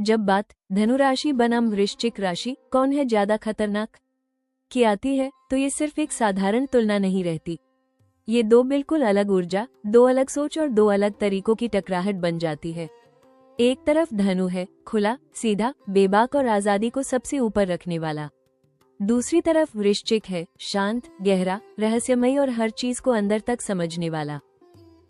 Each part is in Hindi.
जब बात धनु राशि बनाम वृश्चिक राशि कौन है ज्यादा खतरनाक की आती है तो ये सिर्फ एक साधारण तुलना नहीं रहती। ये दो बिल्कुल अलग ऊर्जा, दो अलग सोच और दो अलग तरीकों की टकराहट बन जाती है। एक तरफ धनु है, खुला, सीधा, बेबाक और आजादी को सबसे ऊपर रखने वाला। दूसरी तरफ वृश्चिक है, शांत, गहरा, रहस्यमयी और हर चीज को अंदर तक समझने वाला।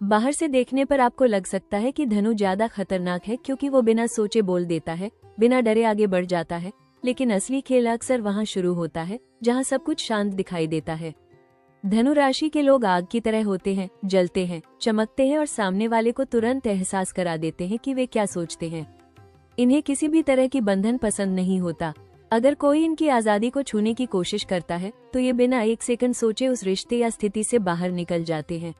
बाहर से देखने पर आपको लग सकता है कि धनु ज्यादा खतरनाक है क्योंकि वो बिना सोचे बोल देता है, बिना डरे आगे बढ़ जाता है, लेकिन असली खेल अक्सर वहाँ शुरू होता है जहाँ सब कुछ शांत दिखाई देता है। धनु राशि के लोग आग की तरह होते हैं, जलते हैं, चमकते हैं और सामने वाले को तुरंत एहसास करा देते हैं कि वे क्या सोचते हैं। इन्हें किसी भी तरह की बंधन पसंद नहीं होता। अगर कोई इनकी आजादी को छूने की कोशिश करता है तो ये बिना एक सेकंड सोचे उस रिश्ते या स्थिति से बाहर निकल जाते हैं।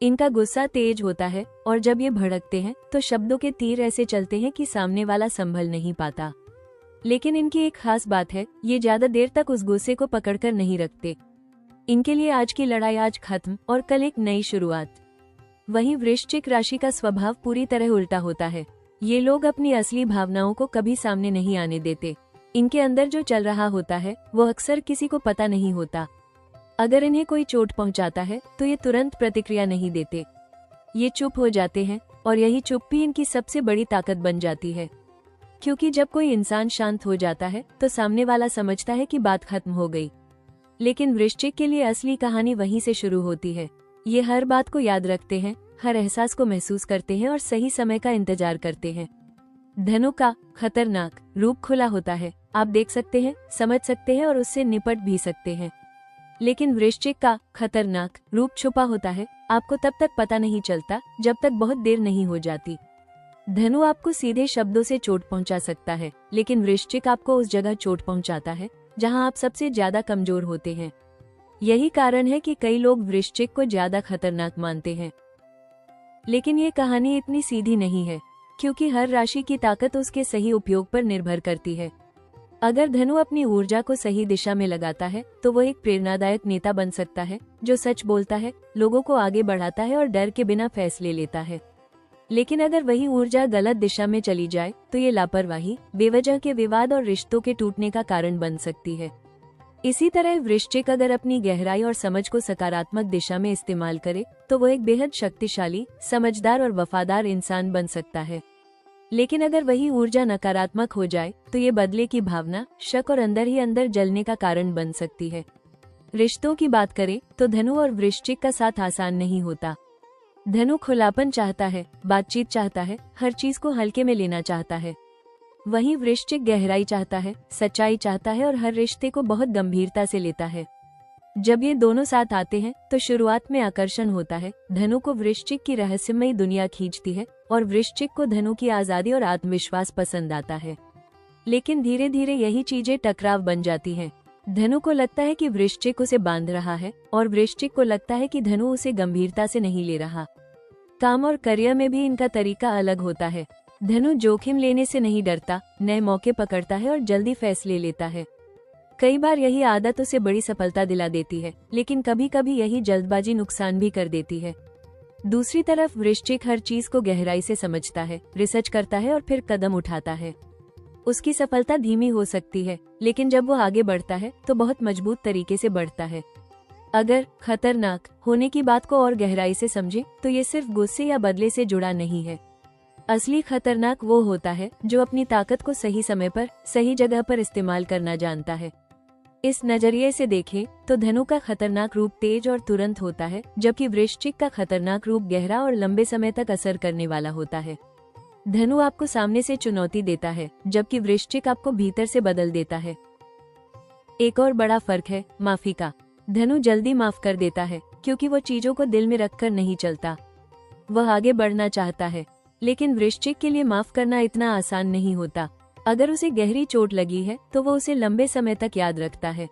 इनका गुस्सा तेज होता है और जब ये भड़कते हैं तो शब्दों के तीर ऐसे चलते हैं कि सामने वाला संभल नहीं पाता। लेकिन इनकी एक खास बात है, ये ज्यादा देर तक उस गुस्से को पकड़कर नहीं रखते। इनके लिए आज की लड़ाई आज खत्म और कल एक नई शुरुआत। वहीं वृश्चिक राशि का स्वभाव पूरी तरह उल्टा होता है। ये लोग अपनी असली भावनाओं को कभी सामने नहीं आने देते। इनके अंदर जो चल रहा होता है वो अक्सर किसी को पता नहीं होता। अगर इन्हें कोई चोट पहुंचाता है तो ये तुरंत प्रतिक्रिया नहीं देते। ये चुप हो जाते हैं और यही चुप्पी इनकी सबसे बड़ी ताकत बन जाती है। क्योंकि जब कोई इंसान शांत हो जाता है तो सामने वाला समझता है कि बात खत्म हो गई। लेकिन वृश्चिक के लिए असली कहानी वहीं से शुरू होती है। ये हर बात को याद रखते हैं, हर एहसास को महसूस करते हैं और सही समय का इंतजार करते हैं। धनु का खतरनाक रूप खुला होता है, आप देख सकते हैं, समझ सकते हैं और उससे निपट भी सकते हैं। लेकिन वृश्चिक का खतरनाक रूप छुपा होता है, आपको तब तक पता नहीं चलता जब तक बहुत देर नहीं हो जाती। धनु आपको सीधे शब्दों से चोट पहुंचा सकता है, लेकिन वृश्चिक आपको उस जगह चोट पहुंचाता है जहां आप सबसे ज्यादा कमजोर होते हैं। यही कारण है कि कई लोग वृश्चिक को ज्यादा खतरनाक मानते हैं। लेकिन ये कहानी इतनी सीधी नहीं है, क्योंकि हर राशि की ताकत उसके सही उपयोग पर निर्भर करती है। अगर धनु अपनी ऊर्जा को सही दिशा में लगाता है तो वो एक प्रेरणादायक नेता बन सकता है, जो सच बोलता है, लोगों को आगे बढ़ाता है और डर के बिना फैसले लेता है। लेकिन अगर वही ऊर्जा गलत दिशा में चली जाए तो ये लापरवाही, बेवजह के विवाद और रिश्तों के टूटने का कारण बन सकती है। इसी तरह वृश्चिक अगर अपनी गहराई और समझ को सकारात्मक दिशा में इस्तेमाल करे तो वो एक बेहद शक्तिशाली, समझदार और वफादार इंसान बन सकता है। लेकिन अगर वही ऊर्जा नकारात्मक हो जाए तो ये बदले की भावना, शक और अंदर ही अंदर जलने का कारण बन सकती है। रिश्तों की बात करें तो धनु और वृश्चिक का साथ आसान नहीं होता। धनु खुलापन चाहता है, बातचीत चाहता है, हर चीज को हल्के में लेना चाहता है। वहीं वृश्चिक गहराई चाहता है, सच्चाई चाहता है और हर रिश्ते को बहुत गंभीरता से लेता है। जब ये दोनों साथ आते हैं तो शुरुआत में आकर्षण होता है। धनु को वृश्चिक की रहस्यमयी दुनिया खींचती है और वृश्चिक को धनु की आजादी और आत्मविश्वास पसंद आता है। लेकिन धीरे धीरे यही चीजें टकराव बन जाती हैं। धनु को लगता है कि वृश्चिक उसे बांध रहा है और वृश्चिक को लगता है कि धनु उसे गंभीरता से नहीं ले रहा। काम और करियर में भी इनका तरीका अलग होता है। धनु जोखिम लेने से नहीं डरता, नए मौके पकड़ता है और जल्दी फैसले लेता है। कई बार यही आदत उसे बड़ी सफलता दिला देती है, लेकिन कभी कभी यही जल्दबाजी नुकसान भी कर देती है। दूसरी तरफ वृश्चिक हर चीज को गहराई से समझता है, रिसर्च करता है और फिर कदम उठाता है। उसकी सफलता धीमी हो सकती है, लेकिन जब वो आगे बढ़ता है तो बहुत मजबूत तरीके से बढ़ता है। अगर खतरनाक होने की बात को और गहराई से समझे तो ये सिर्फ गुस्से या बदले से जुड़ा नहीं है। असली खतरनाक वो होता है जो अपनी ताकत को सही समय पर, सही जगह पर इस्तेमाल करना जानता है। इस नजरिए से देखें तो धनु का खतरनाक रूप तेज और तुरंत होता है, जबकि वृश्चिक का खतरनाक रूप गहरा और लंबे समय तक असर करने वाला होता है। धनु आपको सामने से चुनौती देता है, जबकि वृश्चिक आपको भीतर से बदल देता है। एक और बड़ा फर्क है माफी का। धनु जल्दी माफ कर देता है क्योंकि वो चीजों को दिल में रखकर नहीं चलता, वह आगे बढ़ना चाहता है। लेकिन वृश्चिक के लिए माफ करना इतना आसान नहीं होता। अगर उसे गहरी चोट लगी है तो वो उसे लंबे समय तक याद रखता है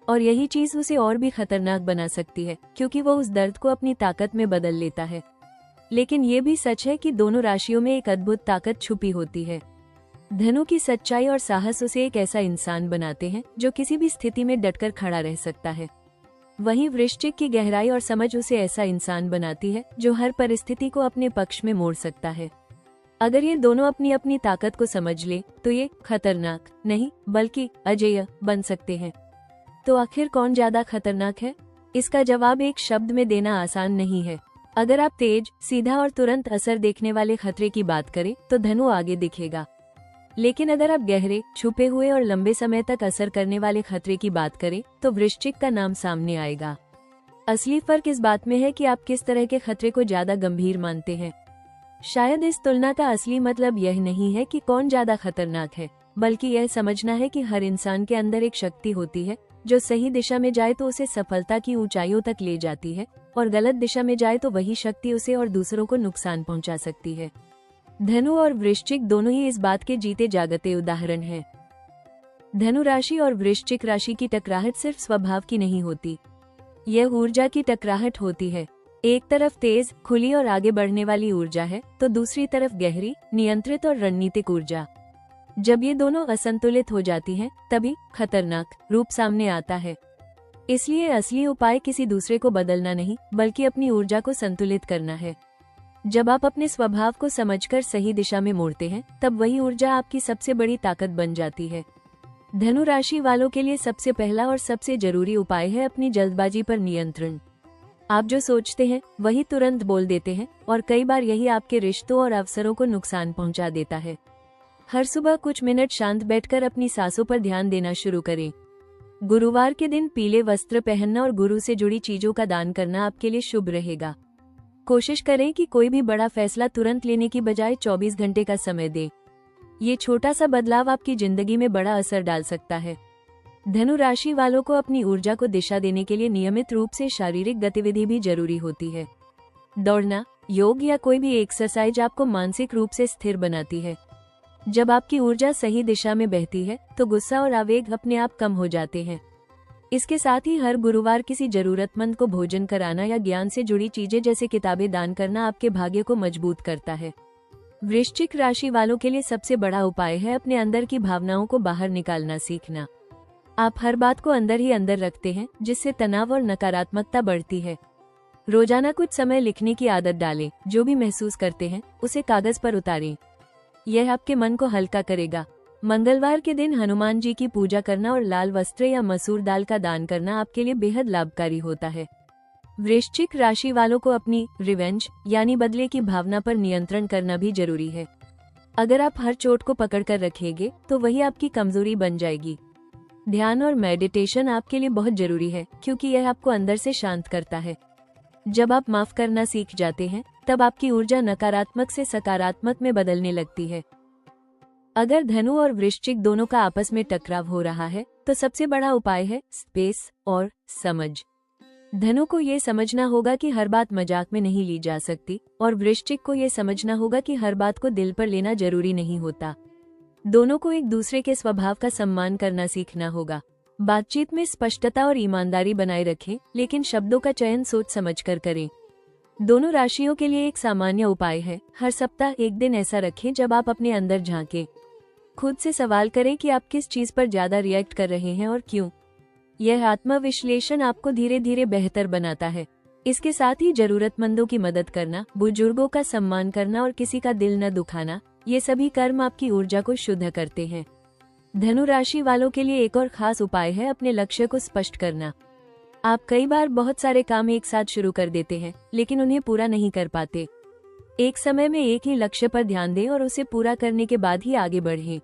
और यही चीज उसे और भी खतरनाक बना सकती है, क्योंकि वो उस दर्द को अपनी ताकत में बदल लेता है। लेकिन ये भी सच है कि दोनों राशियों में एक अद्भुत ताकत छुपी होती है। धनु की सच्चाई और साहस उसे एक ऐसा इंसान बनाते हैं जो किसी भी स्थिति में डटकर खड़ा रह सकता है। वहीं वृश्चिक की गहराई और समझ उसे ऐसा इंसान बनाती है जो हर परिस्थिति को अपने पक्ष में मोड़ सकता है। अगर ये दोनों अपनी अपनी ताकत को समझ ले तो ये खतरनाक नहीं बल्कि अजेय बन सकते हैं। तो आखिर कौन ज्यादा खतरनाक है? इसका जवाब एक शब्द में देना आसान नहीं है। अगर आप तेज, सीधा और तुरंत असर देखने वाले खतरे की बात करें तो धनु आगे दिखेगा। लेकिन अगर आप गहरे, छुपे हुए और लंबे समय तक असर करने वाले खतरे की बात करें तो वृश्चिक का नाम सामने आएगा। असली फर्क इस बात में है कि आप किस तरह के खतरे को ज्यादा गंभीर मानते हैं। शायद इस तुलना का असली मतलब यह नहीं है कि कौन ज्यादा खतरनाक है, बल्कि यह समझना है कि हर इंसान के अंदर एक शक्ति होती है जो सही दिशा में जाए तो उसे सफलता की ऊंचाइयों तक ले जाती है, और गलत दिशा में जाए तो वही शक्ति उसे और दूसरों को नुकसान पहुंचा सकती है। धनु और वृश्चिक दोनों ही इस बात के जीते जागते उदाहरण हैं। धनु राशि और वृश्चिक राशि की टकराहट सिर्फ स्वभाव की नहीं होती, यह ऊर्जा की टकराहट होती है। एक तरफ तेज, खुली और आगे बढ़ने वाली ऊर्जा है तो दूसरी तरफ गहरी, नियंत्रित और रणनीतिक ऊर्जा। जब ये दोनों असंतुलित हो जाती हैं, तभी खतरनाक रूप सामने आता है। इसलिए असली उपाय किसी दूसरे को बदलना नहीं बल्कि अपनी ऊर्जा को संतुलित करना है। जब आप अपने स्वभाव को समझकर सही दिशा में मोड़ते हैं तब वही ऊर्जा आपकी सबसे बड़ी ताकत बन जाती है। धनु राशि वालों के लिए सबसे पहला और सबसे जरूरी उपाय है अपनी जल्दबाजी पर नियंत्रण। आप जो सोचते हैं वही तुरंत बोल देते हैं और कई बार यही आपके रिश्तों और अवसरों को नुकसान पहुंचा देता है। हर सुबह कुछ मिनट शांत बैठकर अपनी सांसों पर ध्यान देना शुरू करें। गुरुवार के दिन पीले वस्त्र पहनना और गुरु से जुड़ी चीजों का दान करना आपके लिए शुभ रहेगा। कोशिश करें कि कोई भी बड़ा फैसला तुरंत लेने की बजाय 24 घंटे का समय दें। ये छोटा सा बदलाव आपकी जिंदगी में बड़ा असर डाल सकता है। धनु राशि वालों को अपनी ऊर्जा को दिशा देने के लिए नियमित रूप से शारीरिक गतिविधि भी जरूरी होती है। दौड़ना, योग या कोई भी एक्सरसाइज आपको मानसिक रूप से स्थिर बनाती है। जब आपकी ऊर्जा सही दिशा में बहती है तो गुस्सा और आवेग अपने आप कम हो जाते हैं। इसके साथ ही हर गुरुवार किसी जरूरतमंद को भोजन कराना या ज्ञान से जुड़ी चीजें जैसे किताबें दान करना आपके भाग्य को मजबूत करता है। वृश्चिक राशि वालों के लिए सबसे बड़ा उपाय है अपने अंदर की भावनाओं को बाहर निकालना सीखना। आप हर बात को अंदर ही अंदर रखते हैं जिससे तनाव और नकारात्मकता बढ़ती है। रोजाना कुछ समय लिखने की आदत डालें, जो भी महसूस करते हैं उसे कागज पर उतारें। यह आपके मन को हल्का करेगा। मंगलवार के दिन हनुमान जी की पूजा करना और लाल वस्त्र या मसूर दाल का दान करना आपके लिए बेहद लाभकारी होता है। वृश्चिक राशि वालों को अपनी रिवेंज यानी बदले की भावना पर नियंत्रण करना भी जरूरी है। अगर आप हर चोट को पकड़ कर रखेंगे तो वही आपकी कमजोरी बन जाएगी। ध्यान और मेडिटेशन आपके लिए बहुत जरूरी है क्योंकि यह आपको अंदर से शांत करता है। जब आप माफ करना सीख जाते हैं तब आपकी ऊर्जा नकारात्मक से सकारात्मक में बदलने लगती है। अगर धनु और वृश्चिक दोनों का आपस में टकराव हो रहा है तो सबसे बड़ा उपाय है स्पेस और समझ। धनु को ये समझना होगा कि हर बात मजाक में नहीं ली जा सकती और वृश्चिक को ये समझना होगा कि हर बात को दिल पर लेना जरूरी नहीं होता। दोनों को एक दूसरे के स्वभाव का सम्मान करना सीखना होगा। बातचीत में स्पष्टता और ईमानदारी बनाए रखें, लेकिन शब्दों का चयन सोच समझकर करें। दोनों राशियों के लिए एक सामान्य उपाय है, हर सप्ताह एक दिन ऐसा रखें जब आप अपने अंदर झांकें। खुद से सवाल करें कि आप किस चीज पर ज्यादा रिएक्ट कर रहे हैं और क्यों। यह आत्मविश्लेषण आपको धीरे धीरे बेहतर बनाता है। इसके साथ ही जरूरतमंदों की मदद करना, बुजुर्गों का सम्मान करना और किसी का दिल न दुखाना, ये सभी कर्म आपकी ऊर्जा को शुद्ध करते हैं। धनु राशि वालों के लिए एक और खास उपाय है अपने लक्ष्य को स्पष्ट करना। आप कई बार बहुत सारे काम एक साथ शुरू कर देते हैं लेकिन उन्हें पूरा नहीं कर पाते। एक समय में एक ही लक्ष्य पर ध्यान दें और उसे पूरा करने के बाद ही आगे बढ़ें।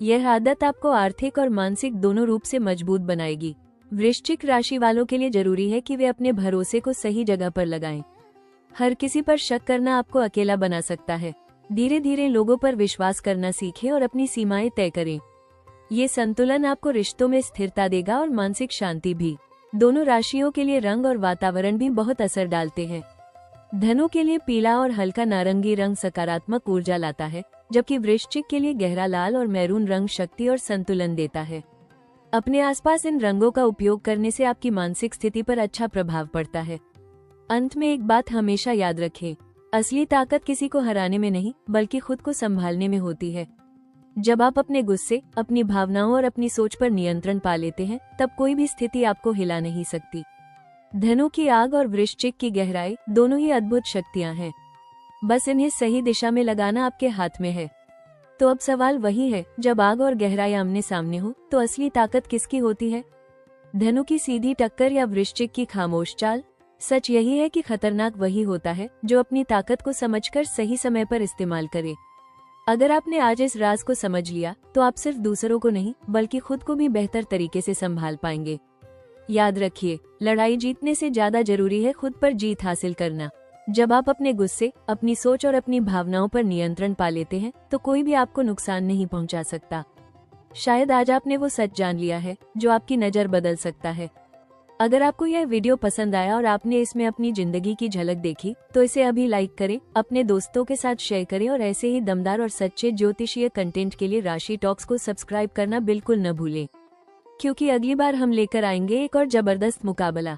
यह आदत आपको आर्थिक और मानसिक दोनों रूप से मजबूत बनाएगी। वृश्चिक राशि वालों के लिए जरूरी है कि वे अपने भरोसे को सही जगह पर लगाएं। हर किसी पर शक करना आपको अकेला बना सकता है। धीरे धीरे लोगों पर विश्वास करना सीखें और अपनी सीमाएं तय करें। ये संतुलन आपको रिश्तों में स्थिरता देगा और मानसिक शांति भी। दोनों राशियों के लिए रंग और वातावरण भी बहुत असर डालते हैं। धनु के लिए पीला और हल्का नारंगी रंग सकारात्मक ऊर्जा लाता है, जबकि वृश्चिक के लिए गहरा लाल और मैरून रंग शक्ति और संतुलन देता है। अपने आसपास इन रंगों का उपयोग करने से आपकी मानसिक स्थिति पर अच्छा प्रभाव पड़ता है। अंत में एक बात हमेशा याद रखें, असली ताकत किसी को हराने में नहीं बल्कि खुद को संभालने में होती है। जब आप अपने गुस्से, अपनी भावनाओं और अपनी सोच पर नियंत्रण पा लेते हैं तब कोई भी स्थिति आपको हिला नहीं सकती। धनु की आग और वृश्चिक की गहराई दोनों ही अद्भुत शक्तियां हैं। बस इन्हें सही दिशा में लगाना आपके हाथ में है। तो अब सवाल वही है, जब आग और गहराई आमने सामने हो तो असली ताकत किसकी होती है? धनु की सीधी टक्कर या वृश्चिक की खामोश चाल? सच यही है कि खतरनाक वही होता है जो अपनी ताकत को समझकर सही समय पर इस्तेमाल करे। अगर आपने आज इस राज को समझ लिया तो आप सिर्फ दूसरों को नहीं बल्कि खुद को भी बेहतर तरीके से संभाल पाएंगे। याद रखिए, लड़ाई जीतने से ज्यादा जरूरी है खुद पर जीत हासिल करना। जब आप अपने गुस्से, अपनी सोच और अपनी भावनाओं पर नियंत्रण पा लेते हैं तो कोई भी आपको नुकसान नहीं पहुंचा सकता। शायद आज आपने वो सच जान लिया है जो आपकी नजर बदल सकता है। अगर आपको यह वीडियो पसंद आया और आपने इसमें अपनी जिंदगी की झलक देखी तो इसे अभी लाइक करें, अपने दोस्तों के साथ शेयर करें और ऐसे ही दमदार और सच्चे ज्योतिषीय कंटेंट के लिए राशि टॉक्स को सब्सक्राइब करना बिल्कुल न भूलें, क्योंकि अगली बार हम लेकर आएंगे एक और जबरदस्त मुकाबला।